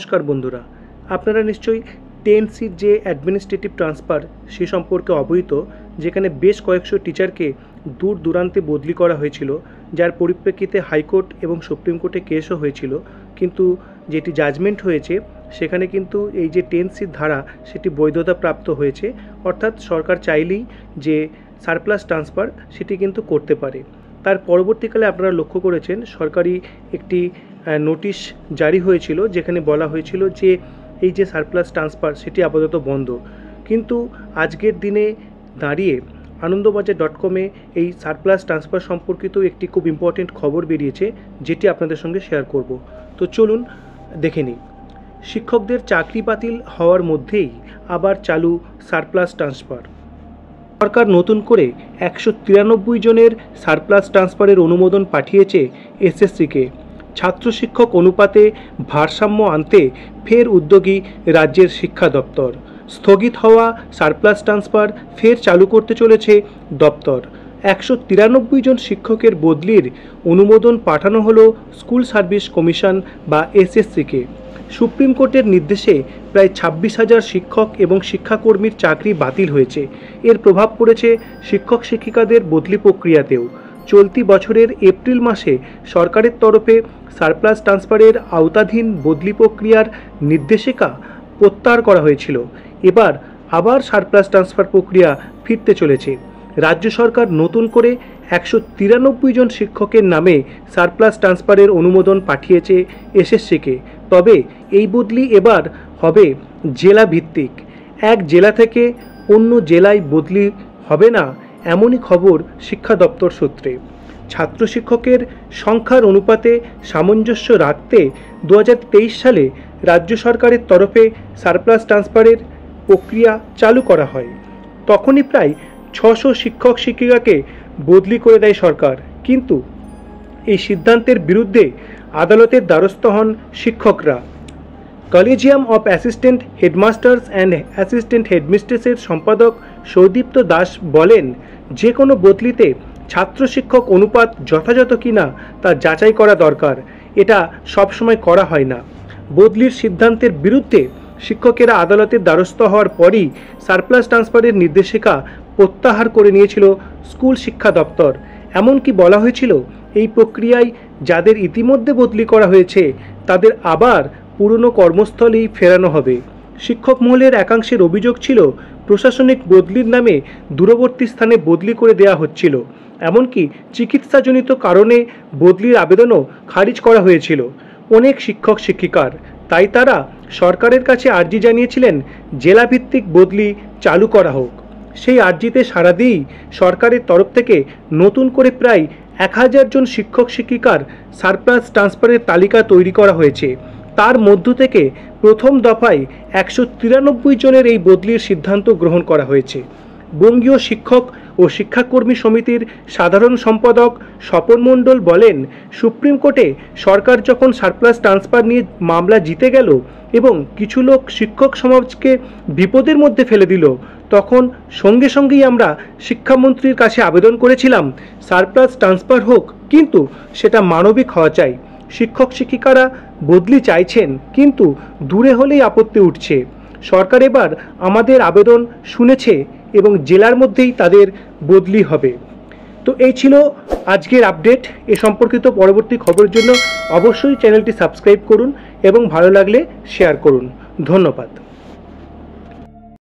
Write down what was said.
নমস্কার বন্ধুরা, আপনারা নিশ্চয়ই টেনসির যে অ্যাডমিনিস্ট্রেটিভ ট্রান্সফার সে সম্পর্কে অবহিত, যেখানে বেশ কয়েকশো টিচারকে দূর দূরান্তে বদলি করা হয়েছিল, যার পরিপ্রেক্ষিতে হাইকোর্ট এবং সুপ্রিম কোর্টে কেসও হয়েছিল। কিন্তু যেটি জাজমেন্ট হয়েছে সেখানে কিন্তু এই যে টেনসির ধারা সেটি বৈধতা প্রাপ্ত হয়েছে, অর্থাৎ সরকার চাইলেই যে সারপ্লাস ট্রান্সফার সেটি কিন্তু করতে পারে। তার পরবর্তীকালে আপনারা লক্ষ্য করেছেন সরকারি একটি নোটিশ জারি হয়েছিল, যেখানে বলা হয়েছিল যে এই যে সারপ্লাস ট্রান্সফার সেটি আপাতত বন্ধ। কিন্তু আজকের দিনে দাঁড়িয়ে আনন্দবাজার.com-এ এই সারপ্লাস ট্রান্সফার সম্পর্কিত একটি খুব ইম্পর্টেন্ট খবর বেরিয়েছে, যেটি আপনাদের সঙ্গে শেয়ার করব। তো চলুন দেখে নিই। শিক্ষকদের চাকরি বাতিল হওয়ার মধ্যেই আবার চালু সারপ্লাস ট্রান্সফার। সরকার নতুন করে 193 জনের সারপ্লাস ট্রান্সফারের অনুমোদন পাঠিয়েছে এসএসসিকে। ছাত্র শিক্ষক অনুপাতে ভারসাম্য আনতে ফের উদ্যোগী রাজ্যের শিক্ষা দপ্তর। স্থগিত হওয়া সারপ্লাস ট্রান্সফার ফের চালু করতে চলেছে দপ্তর। 193 জন শিক্ষকের বদলির অনুমোদন পাঠানো হলো স্কুল সার্ভিস কমিশন বা এসএসসিকে। সুপ্রিম কোর্টের নির্দেশে প্রায় 26,000 শিক্ষক এবং শিক্ষাকর্মীর চাকরি বাতিল হয়েছে। এর প্রভাব পড়েছে শিক্ষক শিক্ষিকাদের বদলি প্রক্রিয়াতেও। চলতি বছরের এপ্রিল মাসে সরকারের তরফে সারপ্লাস ট্রান্সফারের আওতাধীন বদলি প্রক্রিয়ার নির্দেশিকা প্রত্যাহার করা হয়েছিল। এবার আবার সারপ্লাস ট্রান্সফার প্রক্রিয়া ফিরতে চলেছে। রাজ্য সরকার নতুন করে 193 জন শিক্ষকের নামে সারপ্লাস ট্রান্সফারের অনুমোদন পাঠিয়েছে এসএসসিকে। তবে এই বদলি এবার হবে জেলা ভিত্তিক। এক জেলা থেকে অন্য জেলায় বদলি হবে না, এমনই খবর শিক্ষা দপ্তর সূত্রে। ছাত্র শিক্ষকের সংখ্যার অনুপাতে সামঞ্জস্য রাখতে 2023 সালে রাজ্য সরকারের তরফে সারপ্লাস ট্রান্সফারের প্রক্রিয়া চালু করা হয়। তখনই প্রায় 600 শিক্ষক শিক্ষিকাকে বদলি করে দেয় সরকার। কিন্তু এই সিদ্ধান্তের বিরুদ্ধে আদালতের দ্বারস্থ হন শিক্ষকরা। Collegium of assistant headmasters and assistant হেডমিস্ট্রেসের সম্পাদক সৌদীপ্ত দাস বলেন, যে কোনো বদলিতে ছাত্র শিক্ষক অনুপাত যথাযথ কিনা তা যাচাই করা দরকার। এটা সবসময় করা হয় না। বদলির সিদ্ধান্তের বিরুদ্ধে শিক্ষকেরা আদালতের দ্বারস্থ হওয়ার পরই সারপ্লাস ট্রান্সফারের নির্দেশিকা প্রত্যাহার করে নিয়েছিল স্কুল শিক্ষা দপ্তর। এমনকি বলা হয়েছিল এই প্রক্রিয়ায় যাদের ইতিমধ্যে বদলি করা হয়েছে তাদের আবার পুরনো কর্মস্থলেই ফেরানো হবে। শিক্ষক মহলের একাংশের অভিযোগ ছিল প্রশাসনিক বদলির নামে দূরবর্তী স্থানে বদলি করে দেওয়া হচ্ছিল। এমনকি চিকিৎসাজনিত কারণে বদলির আবেদনও খারিজ করা হয়েছিল অনেক শিক্ষক শিক্ষিকার। তাই তারা সরকারের কাছে আর্জি জানিয়েছিলেন জেলাভিত্তিক বদলি চালু করা হোক। সেই আর্জিতে সাড়া দিয়েই সরকারের তরফ থেকে নতুন করে প্রায় 1000 জন শিক্ষক শিক্ষিকার সারপ্লাস ট্রান্সফারের তালিকা তৈরি করা হয়েছে। তার মধ্য থেকে প্রথম দফায় 193 জনের এই বদলির সিদ্ধান্ত গ্রহণ করা হয়েছে। বঙ্গীয় শিক্ষক ও শিক্ষাকর্মী সমিতির সাধারণ সম্পাদক স্বপন মণ্ডল বলেন, সুপ্রিম কোর্টে সরকার যখন সারপ্লাস ট্রান্সফার নিয়ে মামলা জিতে গেল এবং কিছু লোক শিক্ষক সমাজকে বিপদের মধ্যে ফেলে দিল, তখন সঙ্গে সঙ্গেই আমরা শিক্ষামন্ত্রীর কাছে আবেদন করেছিলাম সারপ্লাস ট্রান্সফার হোক, কিন্তু সেটা মানবিক হওয়া চাই। শিক্ষক শিক্ষিকারা বদলি চাইছেন, কিন্তু দূরে হলেই আপত্তি উঠছে। সরকার এবার আমাদের আবেদন শুনেছে এবং জেলার মধ্যেই তাদের বদলি হবে। তো এই ছিল আজকের আপডেট। এ সম্পর্কিত পরবর্তী খবরের জন্য অবশ্যই চ্যানেলটি সাবস্ক্রাইব করুন এবং ভালো লাগলে শেয়ার করুন। ধন্যবাদ।